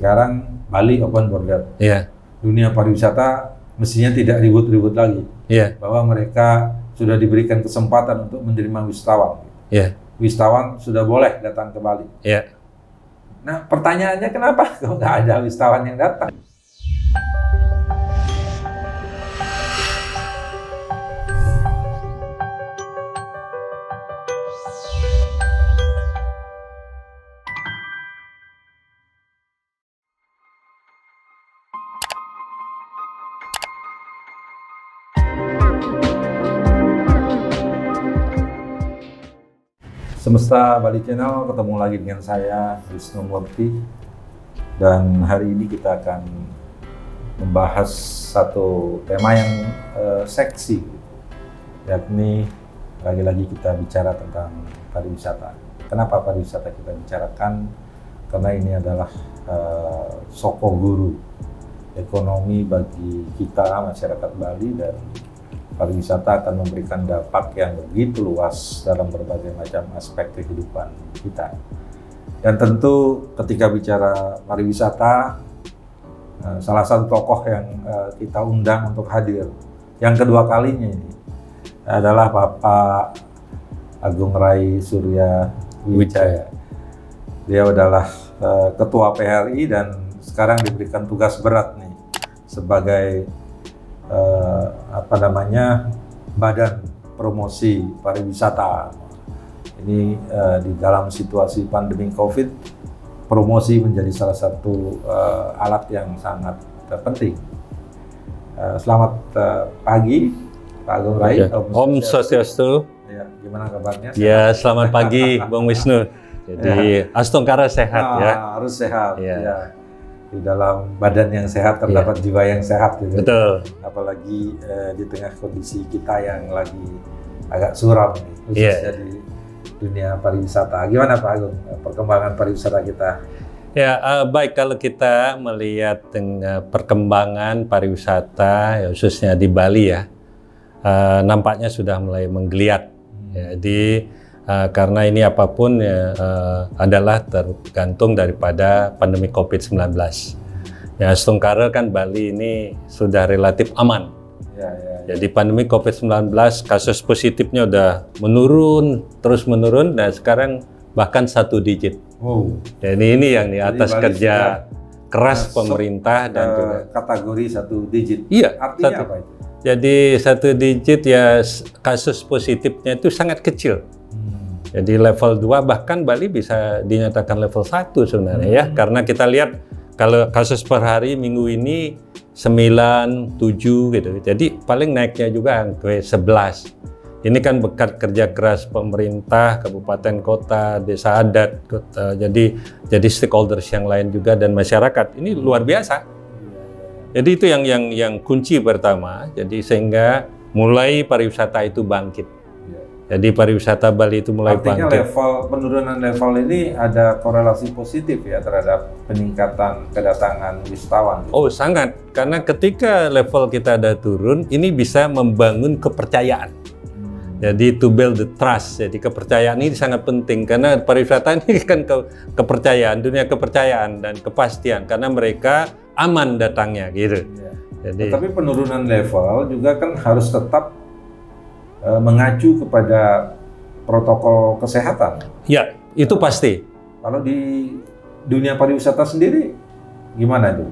sekarang Bali open border. Iya. Dunia pariwisata mestinya tidak ribut-ribut lagi. Iya. Bahwa mereka sudah diberikan kesempatan untuk menerima wisatawan. Iya. Wisatawan sudah boleh datang ke Bali. Iya. Nah, pertanyaannya kenapa kok nggak ada wisatawan yang datang? Semesta Bali Channel, ketemu lagi dengan saya, Wisnu Murti. Dan hari ini kita akan membahas satu tema yang seksi, yakni lagi-lagi kita bicara tentang pariwisata. Kenapa pariwisata kita bicarakan? Karena ini adalah soko guru ekonomi bagi kita, masyarakat Bali, dan pariwisata akan memberikan dampak yang begitu luas dalam berbagai macam aspek kehidupan kita. Dan tentu ketika bicara pariwisata, salah satu tokoh yang kita undang untuk hadir yang kedua kalinya ini adalah Bapak Agung Rai Surya Wijaya. Dia adalah Ketua PHRI dan sekarang diberikan tugas berat nih sebagai Badan Promosi Pariwisata. Ini di dalam situasi pandemi COVID, promosi menjadi salah satu alat yang sangat penting. Selamat pagi, Pak Agung Rai. Ya. Om Swastiastu. Ya, gimana kabarnya? Ya, selamat pagi, Bang Wisnu. Jadi Astungkara sehat ya. Harus sehat. Ya. Ya. Di dalam badan yang sehat terdapat jiwa yang sehat gitu. Betul. Apalagi di tengah kondisi kita yang lagi agak suram nih, khususnya di dunia pariwisata. Gimana Pak Agung perkembangan pariwisata kita? Ya, baik kalau kita melihat dengan perkembangan pariwisata ya, khususnya di Bali ya, nampaknya sudah mulai menggeliat. Jadi karena ini apapun ya, adalah tergantung daripada pandemi COVID-19. Ya, Astungkara kan Bali ini sudah relatif aman. Ya. Jadi pandemi COVID-19 kasus positifnya udah terus menurun, dan sekarang bahkan 1 digit. Wow. Jadi ini yang di atas Bali kerja keras pemerintah dan juga kategori 1 digit. Iya. Artinya apa itu? Jadi 1 digit ya, kasus positifnya itu sangat kecil. Jadi level 2, bahkan Bali bisa dinyatakan level 1 sebenarnya ya. Karena kita lihat kalau kasus per hari minggu ini 9, 7 gitu. Jadi paling naiknya juga ke 11. Ini kan berkat kerja keras pemerintah, kabupaten kota, desa adat, kota. Jadi stakeholders yang lain juga dan masyarakat. Ini luar biasa. Jadi itu yang kunci pertama. Jadi sehingga mulai pariwisata itu bangkit. Jadi pariwisata Bali itu mulai Artinya bangkit. penurunan level ini ada korelasi positif ya terhadap peningkatan kedatangan wisatawan. Oh sangat, karena ketika level kita ada turun, ini bisa membangun kepercayaan. Jadi to build the trust. Jadi kepercayaan ini sangat penting karena pariwisata ini kan kepercayaan, dunia kepercayaan dan kepastian karena mereka aman datangnya gitu. Ya. Jadi, Tapi penurunan level juga kan harus tetap mengacu kepada protokol kesehatan. ya itu pasti. Kalau di dunia pariwisata sendiri gimana itu?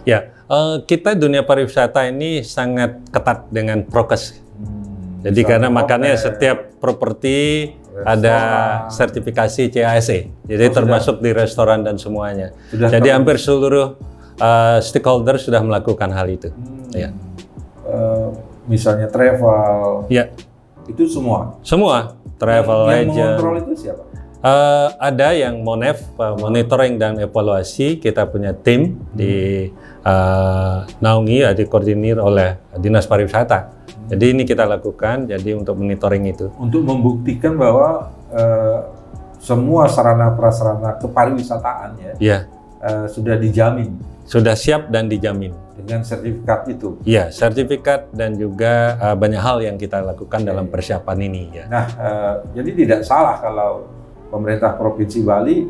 Ya, kita dunia pariwisata ini sangat ketat dengan prokes. Jadi karena makanya setiap properti ada sertifikasi CASE. Jadi termasuk di restoran dan semuanya. Jadi hampir seluruh stakeholder sudah melakukan hal itu. Ya. Misalnya travel. Ya. Itu semua. Semua travel yang agent. mengontrol itu siapa? Ada yang monitoring dan evaluasi. Kita punya tim di naungi, dikoordinir oleh Dinas Pariwisata. Jadi ini kita lakukan. Jadi untuk monitoring itu. Untuk membuktikan bahwa semua sarana prasarana kepariwisataan sudah dijamin. Sudah siap dan dijamin. Dengan sertifikat itu? Iya, sertifikat dan juga banyak hal yang kita lakukan dalam persiapan ini. Ya. Nah, jadi tidak salah kalau pemerintah Provinsi Bali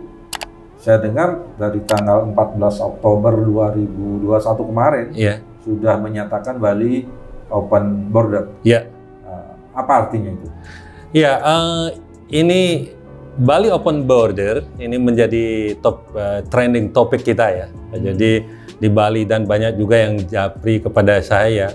saya dengar dari tanggal 14 Oktober 2021 kemarin Ya, sudah menyatakan Bali open border. ya, Apa artinya itu? ya. Ini Bali Open Border ini menjadi trending topik kita ya. Jadi di Bali dan banyak juga yang japri kepada saya.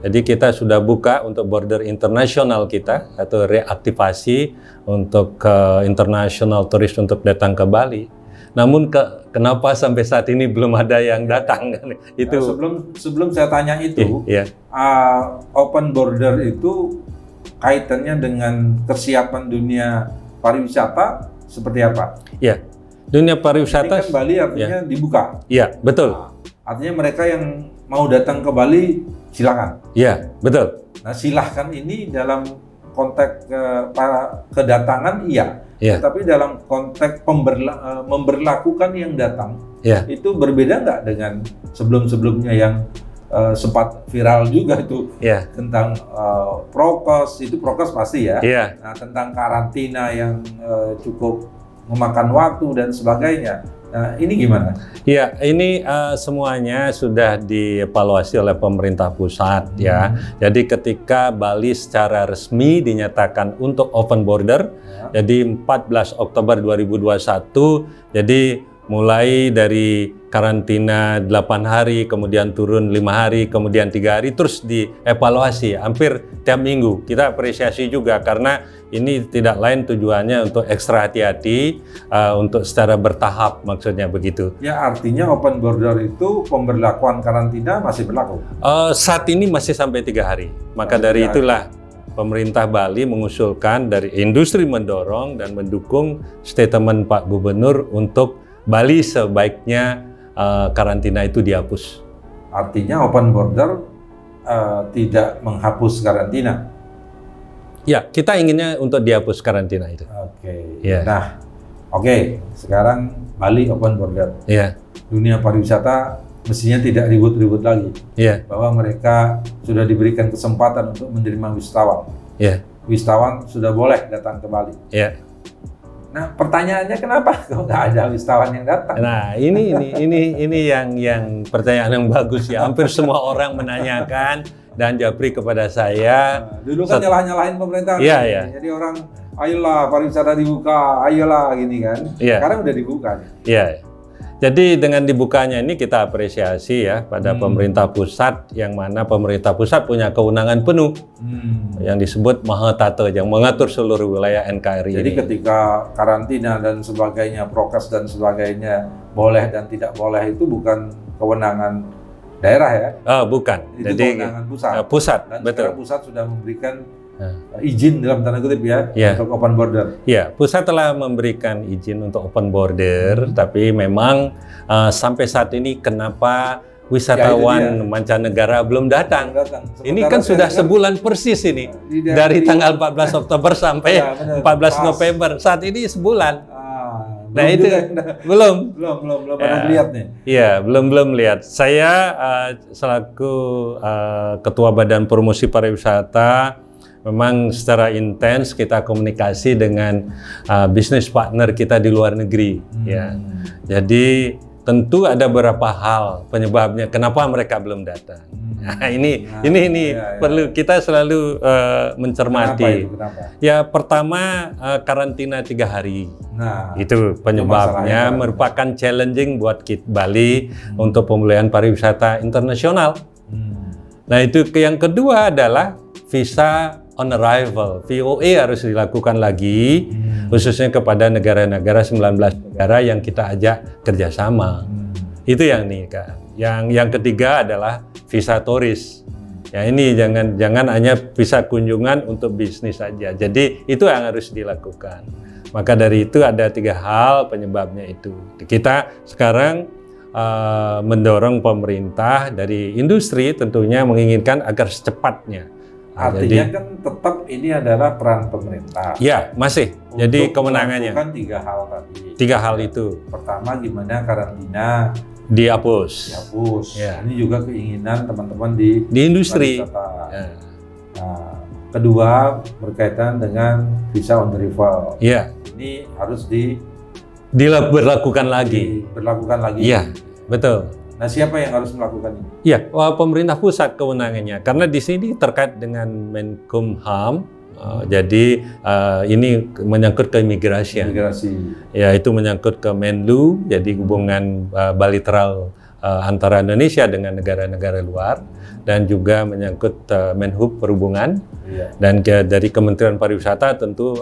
Jadi kita sudah buka untuk border internasional kita atau reaktivasi untuk international turis untuk datang ke Bali. Namun kenapa sampai saat ini belum ada yang datang? Itu sebelum saya tanya itu, ya. Open border itu kaitannya dengan kesiapan dunia pariwisata seperti apa? Ya, dunia pariwisata. Ini kan Bali artinya dibuka. Ya, betul. Artinya mereka yang mau datang ke Bali silakan. Ya, betul. Nah, silahkan ini dalam konteks kedatangan iya, Ya. tapi dalam konteks memberlakukan yang datang Ya. itu berbeda nggak dengan sebelum-sebelumnya yang sempat viral juga itu Ya. tentang prokes, itu prokes pasti ya. Ya. Nah, tentang karantina yang cukup memakan waktu dan sebagainya. Nah, ini gimana? Ya, ini semuanya sudah dievaluasi oleh pemerintah pusat ya. Jadi ketika Bali secara resmi dinyatakan untuk open border, jadi 14 Oktober 2021, jadi mulai dari karantina 8 hari, kemudian turun 5 hari, kemudian 3 hari, terus dievaluasi hampir tiap minggu. Kita apresiasi juga karena ini tidak lain tujuannya untuk ekstra hati-hati, untuk secara bertahap maksudnya begitu. Ya, artinya open border itu pemberlakuan karantina masih berlaku? Saat ini masih sampai 3 hari. Maka Masih dari 3 hari. itulah pemerintah Bali mengusulkan dari industri mendorong dan mendukung statement Pak Gubernur untuk Bali sebaiknya karantina itu dihapus. Artinya open border tidak menghapus karantina? Ya, kita inginnya untuk dihapus karantina itu. Oke. Ya. Nah, oke. Sekarang Bali open border. Ya, Dunia pariwisata mestinya tidak ribut-ribut lagi. ya, Bahwa mereka sudah diberikan kesempatan untuk menerima wisatawan. ya, Wisatawan sudah boleh datang ke Bali. ya. Nah, pertanyaannya kenapa kok nggak ada wisatawan yang datang? Nah, ini yang pertanyaan yang bagus ya. Hampir semua orang menanyakan dan japri kepada saya. Nah, dulu kan nyalah-nyalahin pemerintah. Iya, nih. iya. Jadi orang, ayolah pariwisata dibuka, ayolah gini kan. Iya. Sekarang udah dibuka. Ya. Jadi dengan dibukanya ini kita apresiasi ya pada pemerintah pusat, yang mana pemerintah pusat punya kewenangan penuh yang disebut Mahatata yang mengatur seluruh wilayah NKRI Jadi ini. ketika karantina dan sebagainya, prokes dan sebagainya boleh dan tidak boleh itu bukan kewenangan daerah ya. Bukan. Itu Jadi kewenangan pusat. Pusat, Dan betul. sekarang pusat sudah memberikan izin dalam tanda kutip ya Ya. untuk open border. Ya, pusat telah memberikan izin untuk open border, tapi memang sampai saat ini kenapa wisatawan mancanegara belum datang? Ini kan sudah sebulan persis ini, dari tanggal 14 Oktober sampai Ya, benar. 14 Pas. November. Saat ini sebulan. Nah Belum itu juga. belum. belum pernah lihat nih. Iya, belum lihat. Saya selaku Ketua Badan Promosi Pariwisata, memang secara intens kita komunikasi dengan bisnis partner kita di luar negeri. Ya, jadi tentu ada beberapa hal penyebabnya kenapa mereka belum datang. Nah, ini ya. perlu kita selalu mencermati. Kenapa? Ya, pertama karantina 3 hari. Nah, Itu penyebabnya masalahnya. merupakan challenging buat Bali untuk pemulihan pariwisata internasional. Nah, itu yang kedua adalah visa on arrival, VOA harus dilakukan lagi, khususnya kepada negara-negara 19 negara yang kita ajak kerjasama. Itu yang nih kan. Yang ketiga adalah visa turis. Ya ini jangan hanya visa kunjungan untuk bisnis saja. Jadi itu yang harus dilakukan. Maka dari itu ada 3 hal penyebabnya itu. Kita sekarang mendorong pemerintah dari industri tentunya menginginkan agar secepatnya. Artinya kan tetap ini adalah peran pemerintah. Ya, masih. Jadi Untuk kewenangannya. melakukan 3 hal tadi. 3 hal itu Pertama, gimana karantina dihapus. dihapus. Ya. Ini juga keinginan teman-teman di Di industri. pariwisata. Ya. Nah, kedua berkaitan dengan visa on arrival. Ya, Ini harus diberlakukan lagi. Berlakukan lagi. Iya, betul. Nah, siapa yang harus melakukan ini? Iya, pemerintah pusat kewenangannya. Karena di sini terkait dengan Menkumham, jadi ini menyangkut ke imigrasi. Ya, itu menyangkut ke Menlu, jadi hubungan bilateral antara Indonesia dengan negara-negara luar, dan juga menyangkut Menhub perhubungan. Dan dari Kementerian Pariwisata tentu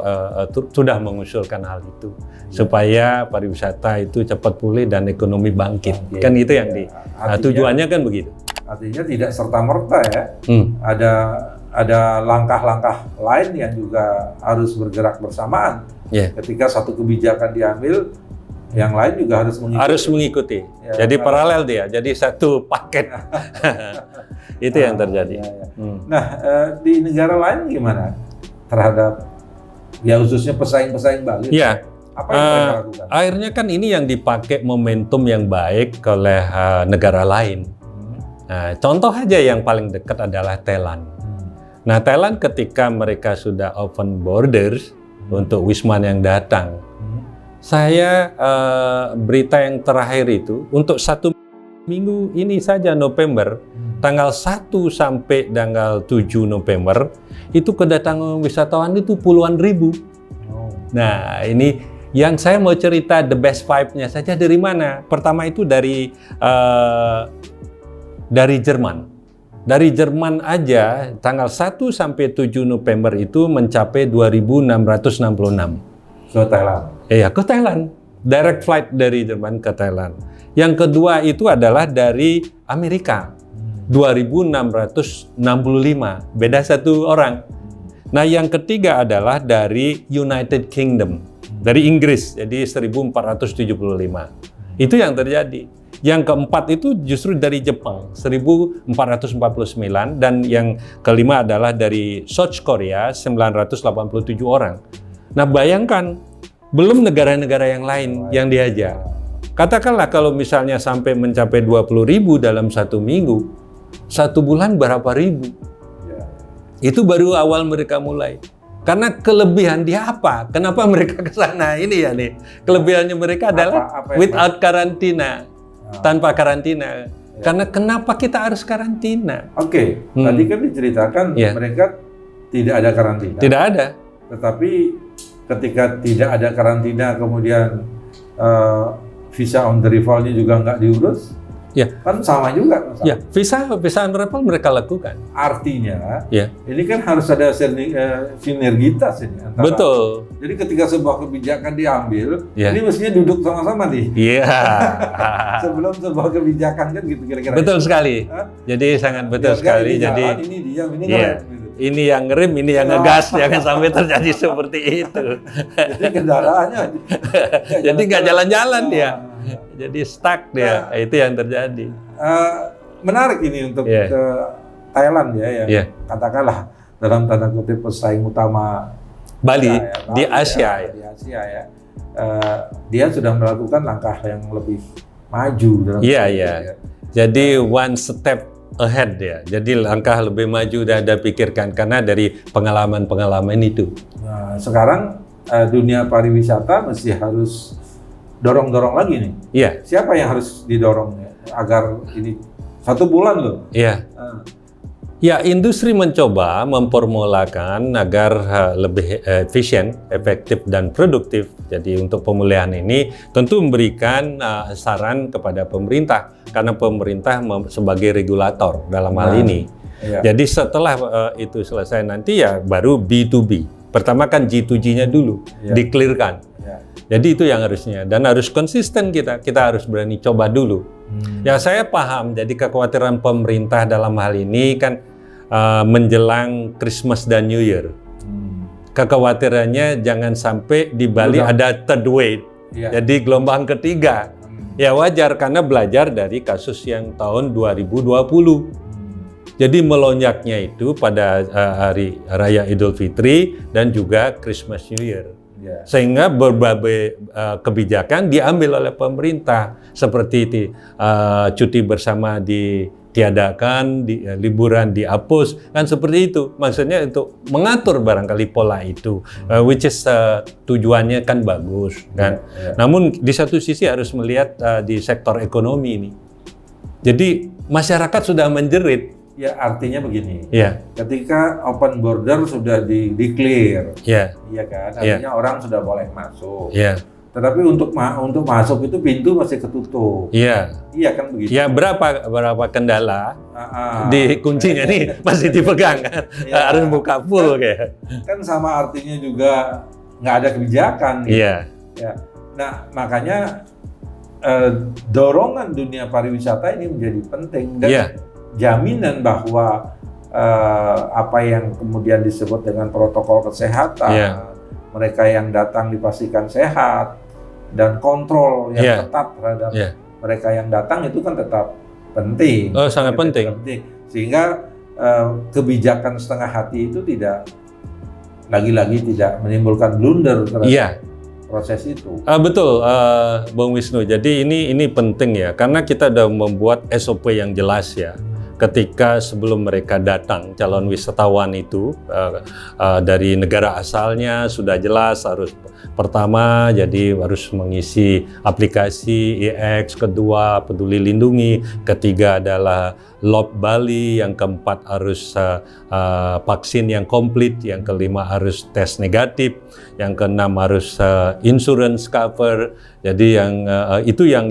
sudah mengusulkan hal itu supaya pariwisata itu cepat pulih dan ekonomi bangkit. Kan itu yang tujuannya kan begitu. Artinya tidak serta-merta ya. Ada langkah-langkah lain yang juga harus bergerak bersamaan. Ketika satu kebijakan diambil, yang lain juga harus mengikuti. Ya, jadi paralel dia, jadi satu paket. Itu yang terjadi. Nah, di negara lain gimana terhadap khususnya pesaing-pesaing Bali? Ya, apa yang mereka lakukan? Akhirnya kan ini yang dipakai momentum yang baik oleh negara lain. Nah, contoh aja yang paling dekat adalah Thailand. Nah, Thailand ketika mereka sudah open borders untuk wisman yang datang, saya berita yang terakhir itu untuk 1 minggu ini saja November, tanggal 1 sampai tanggal 7 November, itu kedatangan wisatawan itu puluhan ribu. Nah, ini yang saya mau cerita the best vibe-nya saja dari mana? Pertama itu dari Jerman. Dari Jerman aja tanggal 1 sampai 7 November itu mencapai 2.666. Ke Thailand. Iya, ke Thailand. Direct flight dari Jerman ke Thailand. Yang kedua itu adalah dari Amerika. 2.665. Beda 1 orang. Nah, yang ketiga adalah dari United Kingdom. Dari Inggris, jadi 1.475. Itu yang terjadi. Yang keempat itu justru dari Jepang, 1.449. Dan yang kelima adalah dari South Korea, 987 orang. Nah, bayangkan, belum negara-negara yang lain yang diajak. Katakanlah kalau misalnya sampai mencapai 20.000 dalam 1 minggu, 1 bulan berapa ribu? Itu baru awal mereka mulai. Karena kelebihan dia apa? Kenapa mereka ke sana? Ini ya nih. Kelebihannya mereka adalah without karantina, tanpa karantina. Karena kenapa kita harus karantina? Tadi kan diceritakan mereka tidak ada karantina. Tidak ada. Tetapi ketika tidak ada karantina, kemudian visa on arrival-nya juga nggak diurus, kan sama juga. Visa on arrival mereka lakukan. Artinya, ini kan harus ada sinergitas ini. Betul. Jadi ketika sebuah kebijakan diambil, ini mestinya duduk sama-sama nih. Sebelum sebuah kebijakan kan gitu kira-kira. Betul sekali. Jadi sangat betul sekali. Jadi ini diam, ini ngerem. Ini yang ngerem, ini yang ngegas, jangan sampai terjadi seperti itu. Jadi kendaraannya jadi nggak jalan-jalan dia, jadi stuck dia. Itu yang terjadi. Menarik ini untuk ke Thailand yang katakanlah dalam tanda kutip pesaing utama Bali di Asia. Di Asia ya. Dia sudah melakukan langkah yang lebih maju dalam Jadi one step ahead ya. Jadi langkah lebih maju dan ada pikirkan karena dari pengalaman-pengalaman itu. Nah, sekarang dunia pariwisata mesti harus dorong-dorong lagi nih. Siapa yang harus didorong agar ini 1 bulan loh? Ya, industri mencoba memformulakan agar lebih efisien, efektif, dan produktif. Jadi untuk pemulihan ini tentu memberikan saran kepada pemerintah, karena pemerintah sebagai regulator dalam hal ini. Jadi setelah itu selesai nanti ya baru B2B. Pertama kan G2G-nya dulu, di-clear-kan. Jadi itu yang harusnya, dan harus konsisten kita harus berani coba dulu. Ya saya paham, jadi kekhawatiran pemerintah dalam hal ini kan menjelang Christmas dan New Year. Kekhawatirannya jangan sampai di Bali ada third wave, jadi gelombang ketiga. Ya wajar karena belajar dari kasus yang tahun 2020. Jadi melonjaknya itu pada hari Raya Idul Fitri dan juga Christmas New Year. Sehingga berbagai kebijakan diambil oleh pemerintah seperti cuti bersama di ditiadakan, liburan dihapus, kan seperti itu. Maksudnya untuk mengatur barangkali pola itu, which is tujuannya kan bagus, kan. Namun di satu sisi harus melihat di sektor ekonomi ini. Jadi masyarakat sudah menjerit. Ya, artinya begini. Ya. Ketika open border sudah di-declare, Ya. iya kan? Artinya orang sudah boleh masuk. Ya. Tetapi untuk masuk itu pintu masih ketutup. Iya. Iya kan begitu. Ya, berapa kendala di kuncinya nih masih dipegang kan. Ya. Harus buka full kayak. Kan sama artinya juga nggak ada kebijakan. Gitu. Iya. Ya. Nah, makanya dorongan dunia pariwisata ini menjadi penting dan Iya. jaminan bahwa apa yang kemudian disebut dengan protokol kesehatan, Iya. mereka yang datang dipastikan sehat dan kontrol yang Iya. ketat terhadap Iya. mereka yang datang itu kan tetap penting. Oh, sangat penting. Sehingga kebijakan setengah hati itu tidak lagi-lagi tidak menimbulkan blunder terhadap Iya. proses itu. Betul, Bung Wisnu. Jadi ini penting ya, karena kita sudah membuat SOP yang jelas ya. Ketika sebelum mereka datang, calon wisatawan itu dari negara asalnya sudah jelas harus pertama jadi harus mengisi aplikasi IX, kedua Peduli Lindungi, ketiga adalah Lob Bali, yang keempat harus vaksin yang komplit, yang kelima harus tes negatif, yang keenam harus insurance cover. Jadi yang itu yang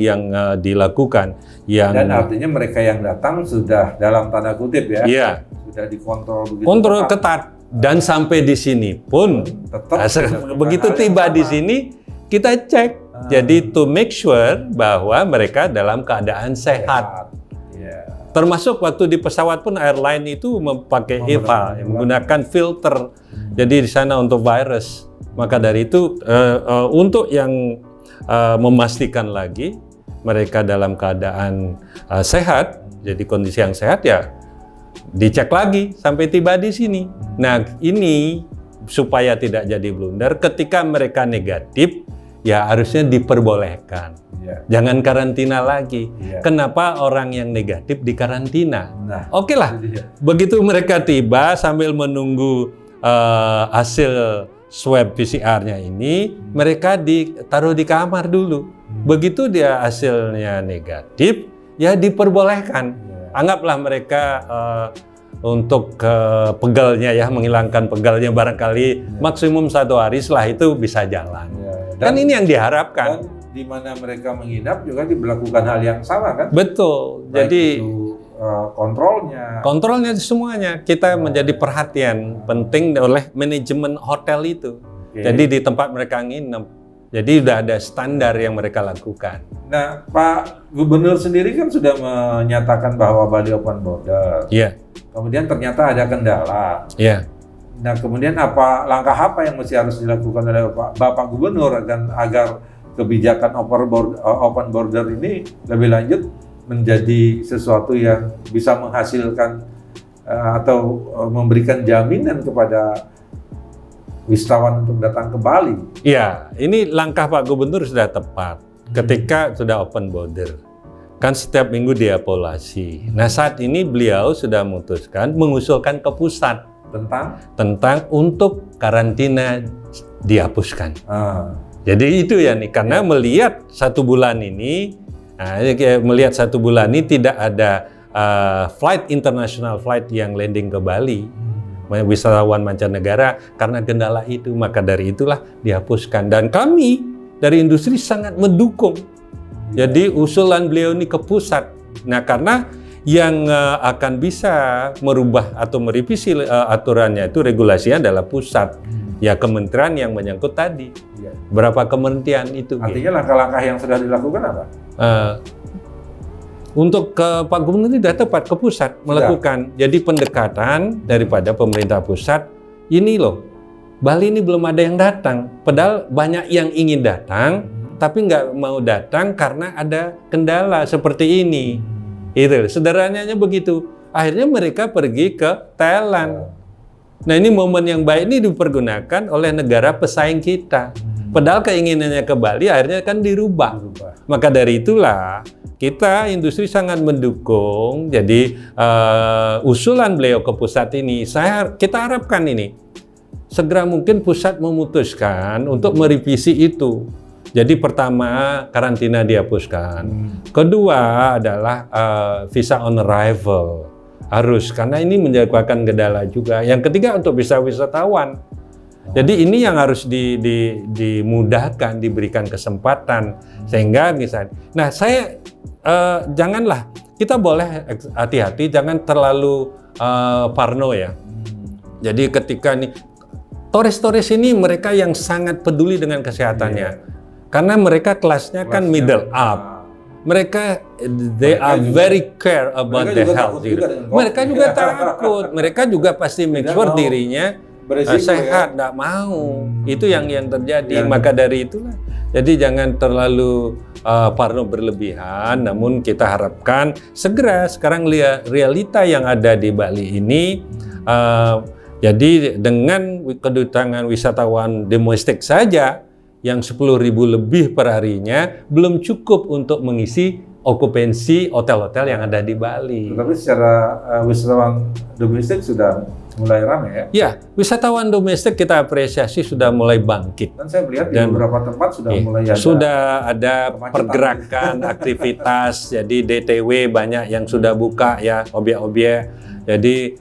dilakukan. Dan artinya mereka yang datang sudah dalam tanda kutip ya, iya, sudah dikontrol begitu kontrol ketat. Dan sampai di sini pun begitu tiba di sini kita cek. Jadi to make sure bahwa mereka dalam keadaan sehat. Termasuk waktu di pesawat pun airline itu memakai HEPA, menggunakan filter. Jadi di sana untuk virus. Maka dari itu untuk yang memastikan lagi mereka dalam keadaan sehat, jadi kondisi yang sehat ya dicek lagi sampai tiba di sini. Nah, ini supaya tidak jadi blunder, ketika mereka negatif ya harusnya diperbolehkan. Jangan karantina lagi. Kenapa orang yang negatif dikarantina? Oke lah, begitu mereka tiba sambil menunggu hasil swab PCR-nya ini, mereka ditaruh di kamar dulu. Begitu dia hasilnya negatif, ya diperbolehkan. Anggaplah mereka untuk pegalnya ya, menghilangkan pegalnya barangkali maksimum 1 hari, setelah itu bisa jalan. Kan ini yang diharapkan. Dan di mana mereka menginap juga diberlakukan hal yang sama kan? Betul. Baik jadi itu, kontrolnya semuanya kita menjadi perhatian penting oleh manajemen hotel itu. Jadi di tempat mereka nginep. Jadi sudah ada standar yang mereka lakukan. Nah, Pak Gubernur sendiri kan sudah menyatakan bahwa Bali open border. Iya. Kemudian ternyata ada kendala. Iya. Nah, kemudian langkah apa yang mesti harus dilakukan oleh Bapak Gubernur agar kebijakan open border ini lebih lanjut menjadi sesuatu yang bisa menghasilkan atau memberikan jaminan kepada wisatawan untuk datang ke Bali? Iya, ini langkah Pak Gubernur sudah tepat ketika sudah open border. Kan setiap minggu dievaluasi. Nah, saat ini beliau sudah mengusulkan ke pusat tentang untuk karantina dihapuskan. Jadi itu ya nih, karena melihat 1 bulan ini, tidak ada international flight yang landing ke Bali. Wisatawan mancanegara karena kendala itu, maka dari itulah dihapuskan. Dan kami dari industri sangat mendukung. Jadi usulan beliau ini ke pusat. Nah, karena yang akan bisa merubah atau merevisi aturannya itu regulasinya adalah pusat. Ya, kementerian yang menyangkut tadi. Berapa kementerian itu? Artinya langkah-langkah yang sudah dilakukan apa? Untuk Pak Gubernur sudah tepat ke pusat melakukan. Jadi pendekatan daripada pemerintah pusat, ini loh, Bali ini belum ada yang datang. Padahal banyak yang ingin datang, tapi nggak mau datang karena ada kendala seperti ini. Itu sederhananya begitu. Akhirnya mereka pergi ke Thailand. Nah, ini momen yang baik ini dipergunakan oleh negara pesaing kita. Padahal keinginannya ke Bali akhirnya kan dirubah. Maka dari itulah kita industri sangat mendukung. Jadi usulan beliau ke pusat ini, kita harapkan ini segera mungkin pusat memutuskan untuk merevisi itu. Jadi pertama karantina dihapuskan, kedua adalah visa on arrival harus, karena ini menyebabkan kendala juga. Yang ketiga untuk visa wisatawan. Jadi ini yang harus dimudahkan, diberikan kesempatan sehingga misalnya. Nah saya janganlah, kita boleh hati-hati, jangan terlalu parno ya. Jadi ketika nih turis-turis ini mereka yang sangat peduli dengan kesehatannya. Karena mereka kelasnya kan middle up, mereka they are very care about the health. Mereka juga takut, mereka juga pasti make sure dirinya sehat, tidak mau. Itu yang terjadi. Maka dari itulah, jadi jangan terlalu parno berlebihan. Namun kita harapkan segera sekarang lihat realita yang ada di Bali ini. Jadi dengan kedatangan wisatawan domestik saja yang 10.000 lebih per harinya belum cukup untuk mengisi okupansi hotel-hotel yang ada di Bali. Tapi secara wisatawan domestik sudah mulai ramai ya? Ya, wisatawan domestik kita apresiasi sudah mulai bangkit. Dan saya melihat di beberapa tempat sudah ada pergerakan aktivitas. Jadi DTW banyak yang sudah buka ya, objek-objek. Jadi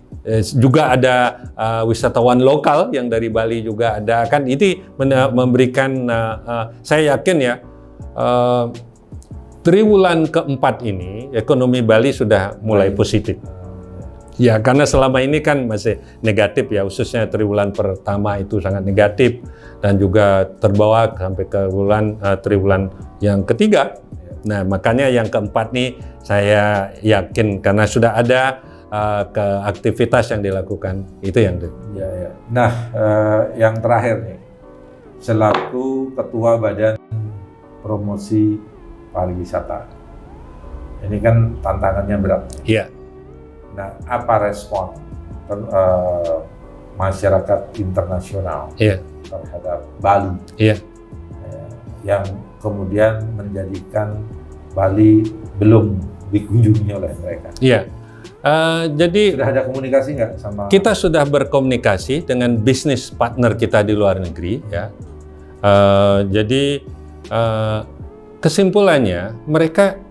juga ada wisatawan lokal yang dari Bali juga ada, kan itu memberikan saya yakin ya triwulan keempat ini ekonomi Bali sudah mulai positif ya, karena selama ini kan masih negatif ya, khususnya triwulan pertama itu sangat negatif dan juga terbawa sampai ke triwulan yang ketiga. Nah makanya yang keempat nih saya yakin karena sudah ada ke aktivitas yang dilakukan itu yang ya. Nah, yang terakhir nih, selaku Ketua Badan Promosi Pariwisata, ini kan tantangannya berat. Iya. Nah, apa respon masyarakat internasional terhadap Bali? Iya. Yang kemudian menjadikan Bali belum dikunjungi oleh mereka. Iya. Jadi sudah ada komunikasi nggak sama? Kita sudah berkomunikasi dengan bisnis partner kita di luar negeri ya. Jadi kesimpulannya mereka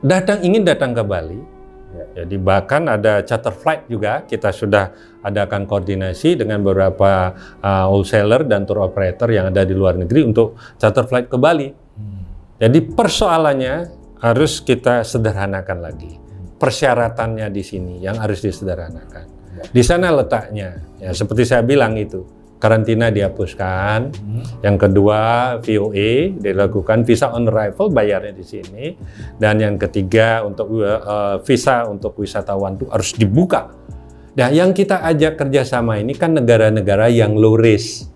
ingin datang ke Bali. Ya. Jadi bahkan ada charter flight juga, kita sudah adakan koordinasi dengan beberapa wholesaler dan tour operator yang ada di luar negeri untuk charter flight ke Bali. Jadi persoalannya harus kita sederhanakan lagi. Persyaratannya di sini yang harus disederhanakan. Di sana letaknya, ya seperti saya bilang itu, karantina dihapuskan. Yang kedua, VOA dilakukan, visa on arrival bayarnya di sini. Dan yang ketiga, untuk visa untuk wisatawan itu harus dibuka. Nah, yang kita ajak kerjasama ini kan negara-negara yang low risk.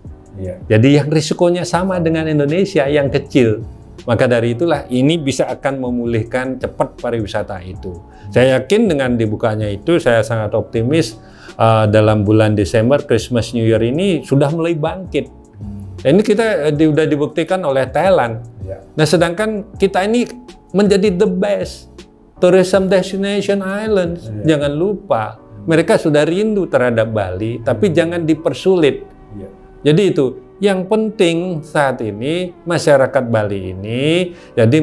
Jadi yang risikonya sama dengan Indonesia, yang kecil. Maka dari itulah ini bisa akan memulihkan cepat pariwisata itu. Saya yakin dengan dibukanya itu, saya sangat optimis dalam bulan Desember, Christmas New Year ini sudah mulai bangkit. Dan ini kita sudah dibuktikan oleh Thailand. Nah sedangkan kita ini menjadi the best tourism destination islands. Jangan lupa, mereka sudah rindu terhadap Bali, tapi jangan dipersulit. Jadi itu. Yang penting saat ini masyarakat Bali ini jadi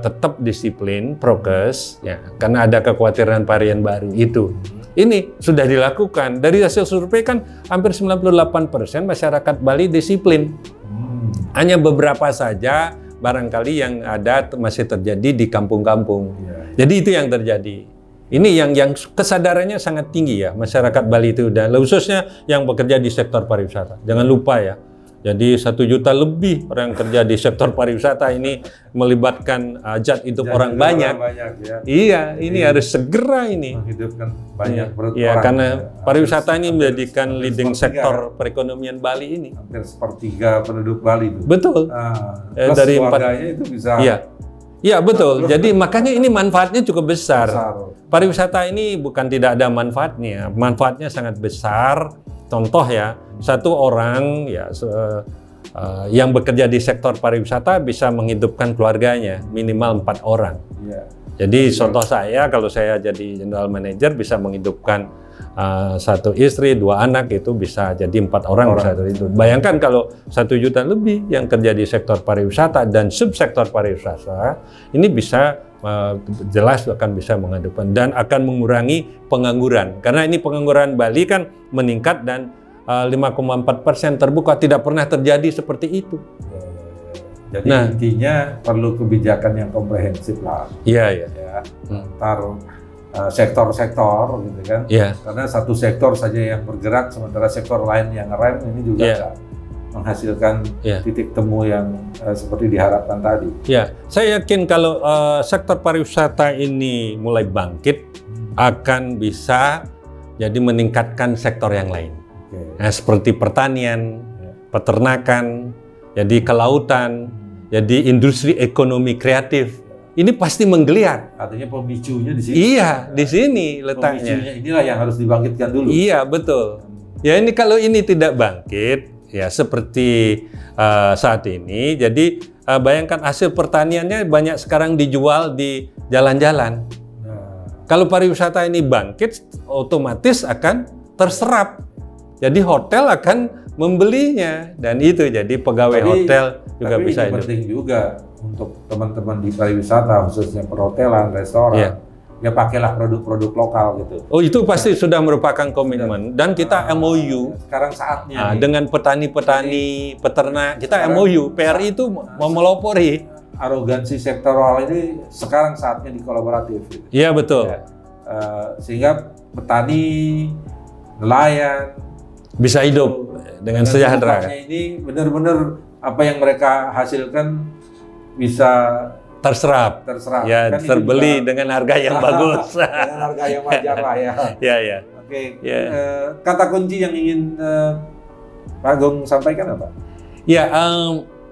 tetap disiplin, prokes, ya, karena ada kekhawatiran varian baru itu. Ini sudah dilakukan. Dari hasil survei kan hampir 98% masyarakat Bali disiplin. Hanya beberapa saja barangkali yang ada masih terjadi di kampung-kampung. Jadi itu yang terjadi. Ini yang kesadarannya sangat tinggi ya masyarakat Bali itu, dan khususnya yang bekerja di sektor pariwisata. Jangan lupa ya. Jadi 1 juta lebih orang yang kerja di sektor pariwisata ini melibatkan hajat hidup orang banyak. Ya. Iya, ini harus segera ini. Menghidupkan banyak orang. Iya, karena pariwisata ini menjadikan leading sektor perekonomian Bali ini. Hampir sepertiga penduduk Bali itu. Betul. Dari keluarganya itu bisa. Iya, betul. Jadi makanya ini manfaatnya cukup besar. Pariwisata ini bukan tidak ada manfaatnya. Manfaatnya sangat besar. Contoh ya, satu orang ya yang bekerja di sektor pariwisata bisa menghidupkan keluarganya minimal 4 orang. Jadi contoh saya, kalau saya jadi general manager bisa menghidupkan satu istri, 2 anak, itu bisa jadi 4 orang bisa itu. Bayangkan kalau 1 juta lebih yang kerja di sektor pariwisata dan subsektor pariwisata, ini bisa jelas akan bisa menghidupkan dan akan mengurangi pengangguran. Karena ini pengangguran Bali kan meningkat dan 5,4% terbuka, tidak pernah terjadi seperti itu. Jadi intinya perlu kebijakan yang komprehensif lah. Iya. Ya, antar sektor-sektor gitu kan. Iya. Karena satu sektor saja yang bergerak, sementara sektor lain yang ngerem, ini juga nggak menghasilkan titik temu yang seperti diharapkan tadi. Ya, saya yakin kalau sektor pariwisata ini mulai bangkit, akan bisa jadi meningkatkan sektor yang lain. Nah, seperti pertanian, peternakan, jadi kelautan, jadi industri ekonomi kreatif. Ini pasti menggeliat. Artinya pemicunya di sini. Iya, di sini letaknya. Pemicunya inilah yang harus dibangkitkan dulu. Iya, betul. Ya, ini kalau ini tidak bangkit, ya seperti saat ini, jadi bayangkan hasil pertaniannya banyak sekarang dijual di jalan-jalan. Kalau pariwisata ini bangkit, otomatis akan terserap. Jadi hotel akan membelinya, dan itu jadi pegawai hotel juga bisa hidup. Tapi penting juga untuk teman-teman di pariwisata, khususnya perhotelan, restoran, ya pakailah produk-produk lokal gitu. Oh, itu pasti sudah merupakan komitmen, dan kita MOU. Sekarang saatnya dengan petani-petani, peternak, kita MOU. PRI itu memelopori. Arogansi sektoral ini sekarang saatnya dikolaboratif. Gitu. Iya, betul. Ya, sehingga petani, nelayan bisa hidup dengan sejahtera. Ini benar-benar apa yang mereka hasilkan bisa terserap. Ya, kan terbeli juga dengan harga yang bagus. Dengan harga yang wajar lah ya. Ya. Oke. Kata kunci yang ingin Pak Agung sampaikan apa? Ya,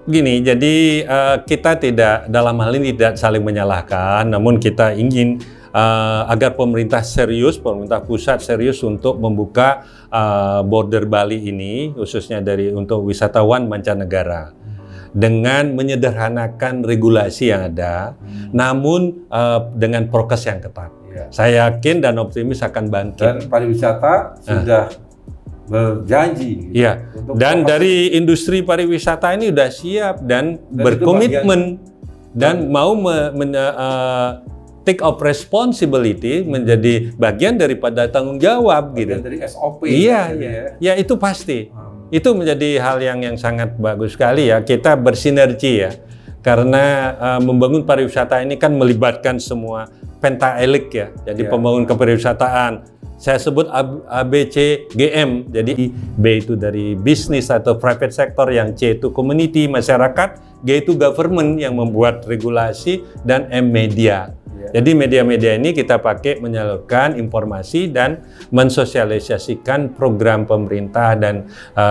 gini. Jadi kita tidak, dalam hal ini tidak saling menyalahkan, namun kita ingin agar pemerintah pusat serius untuk membuka border Bali ini, khususnya untuk wisatawan mancanegara, dengan menyederhanakan regulasi yang ada, namun dengan prokes yang ketat. Saya yakin dan optimis akan bangkit. Dan pariwisata sudah berjanji. Iya. Dan dari industri pariwisata ini sudah siap dan berkomitmen dan mau take of responsibility, menjadi bagian daripada tanggung jawab bagian gitu. Dari SOP. Iya. Ya, itu pasti. Itu menjadi hal yang sangat bagus sekali ya. Kita bersinergi ya. Karena membangun pariwisata ini kan melibatkan semua pentaelik ya. Jadi pembangun kepariwisataan. Saya sebut ABCGM. Jadi B itu dari bisnis atau private sector, yang C itu community, masyarakat, G itu government yang membuat regulasi, dan M media. Jadi media-media ini kita pakai menyalurkan informasi dan mensosialisasikan program pemerintah, dan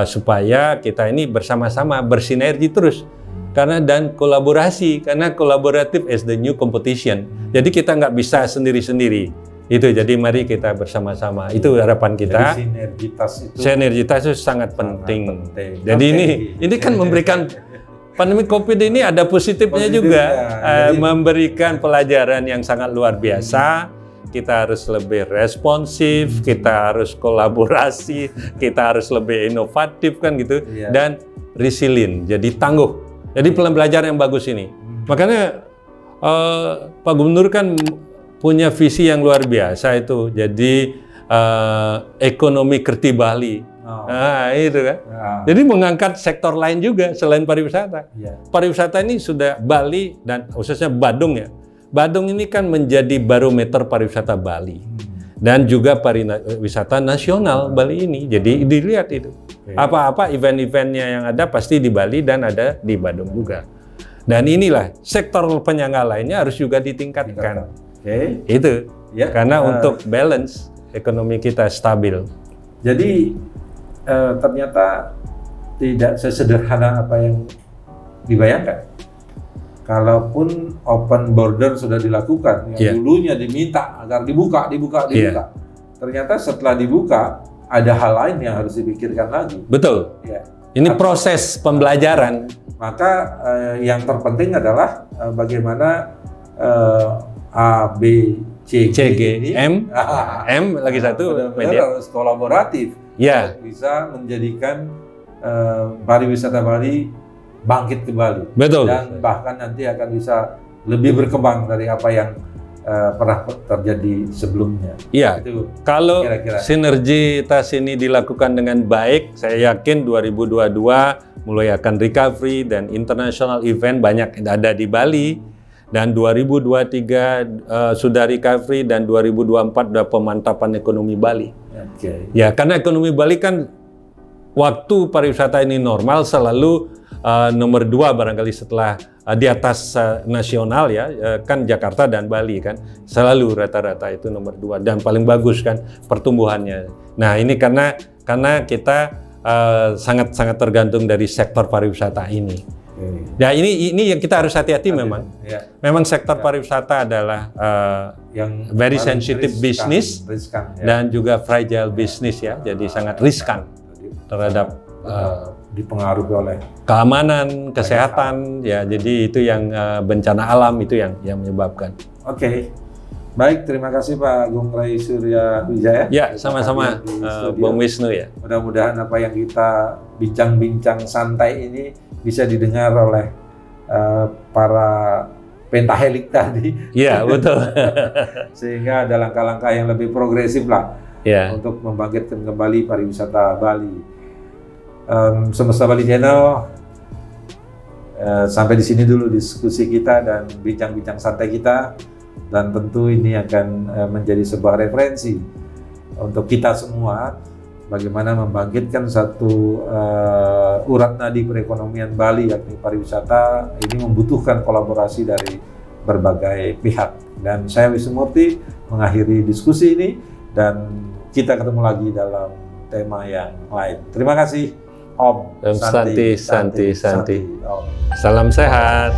supaya kita ini bersama-sama bersinergi terus. Dan kolaborasi, karena collaborative is the new competition. Jadi kita nggak bisa sendiri-sendiri. Itu, jadi mari kita bersama-sama. Itu harapan kita. Jadi sinergitas itu sangat penting. Jadi ini kan memberikan pandemi COVID ini ada positifnya juga, memberikan pelajaran yang sangat luar biasa. Kita harus lebih responsif, kita harus kolaborasi, kita harus lebih inovatif kan gitu, dan resilient, jadi tangguh. Jadi pembelajaran yang bagus ini. Makanya Pak Gubernur kan punya visi yang luar biasa itu. Jadi ekonomi kerti Bali. Nah, itu kan. Jadi mengangkat sektor lain juga selain pariwisata. Pariwisata ini sudah Bali dan khususnya Badung ya. Badung ini kan menjadi barometer pariwisata Bali. Dan juga pariwisata nasional Bali ini. Jadi dilihat itu. Apa-apa event-eventnya yang ada pasti di Bali dan ada di Badung juga. Dan inilah sektor penyangga lainnya harus juga ditingkatkan. Itu. Karena untuk balance ekonomi kita stabil. Jadi ternyata tidak sesederhana apa yang dibayangkan. Kalaupun open border sudah dilakukan, yang dulunya diminta agar dibuka. Ternyata setelah dibuka, ada hal lain yang harus dipikirkan lagi. Betul. Ini proses pembelajaran. Maka yang terpenting adalah bagaimana A, B, C, C, G, ini, M, M lagi satu benar-benar media. harus kolaboratif. Ya, Bisa menjadikan pariwisata Bali bangkit kembali. betul. Dan bahkan nanti akan bisa lebih berkembang dari apa yang pernah terjadi sebelumnya. Iya. Itu Kalau kira-kira. sinergitas ini dilakukan dengan baik, saya yakin 2022 mulai akan recovery dan international event banyak ada di Bali. Dan 2023 sudah recovery dan 2024 sudah pemantapan ekonomi Bali. Oke. Ya, karena ekonomi Bali kan waktu pariwisata ini normal selalu nomor 2 barangkali setelah di atas nasional ya, kan Jakarta dan Bali kan selalu rata-rata itu nomor 2 dan paling bagus kan pertumbuhannya. Nah ini karena kita sangat tergantung dari sektor pariwisata ini. Ya ini yang kita harus hati-hati memang. Ya. Memang sektor pariwisata adalah Yang very paling sensitive business riskan, ya. dan juga fragile business ya, jadi sangat riskan terhadap dipengaruhi oleh keamanan, kesehatan, ya. Jadi itu yang bencana alam itu yang menyebabkan. Oke. Baik, terima kasih Pak Agung Rai Surya Wijaya. Ya, sama-sama Bung Wisnu ya. Mudah-mudahan apa yang kita bincang-bincang santai ini bisa didengar oleh para pentahelik tadi. Iya, betul. Sehingga ada langkah-langkah yang lebih progresif lah Ya. untuk membangkitkan kembali pariwisata Bali. Semesta Bali Channel, sampai di sini dulu diskusi kita dan bincang-bincang santai kita, dan tentu ini akan menjadi sebuah referensi untuk kita semua bagaimana membangkitkan satu urat nadi perekonomian Bali, yakni pariwisata. Ini membutuhkan kolaborasi dari berbagai pihak. Dan saya Wisnu Murti mengakhiri diskusi ini, dan kita ketemu lagi dalam tema yang lain. Terima kasih. Om Santi. Om. Salam sehat.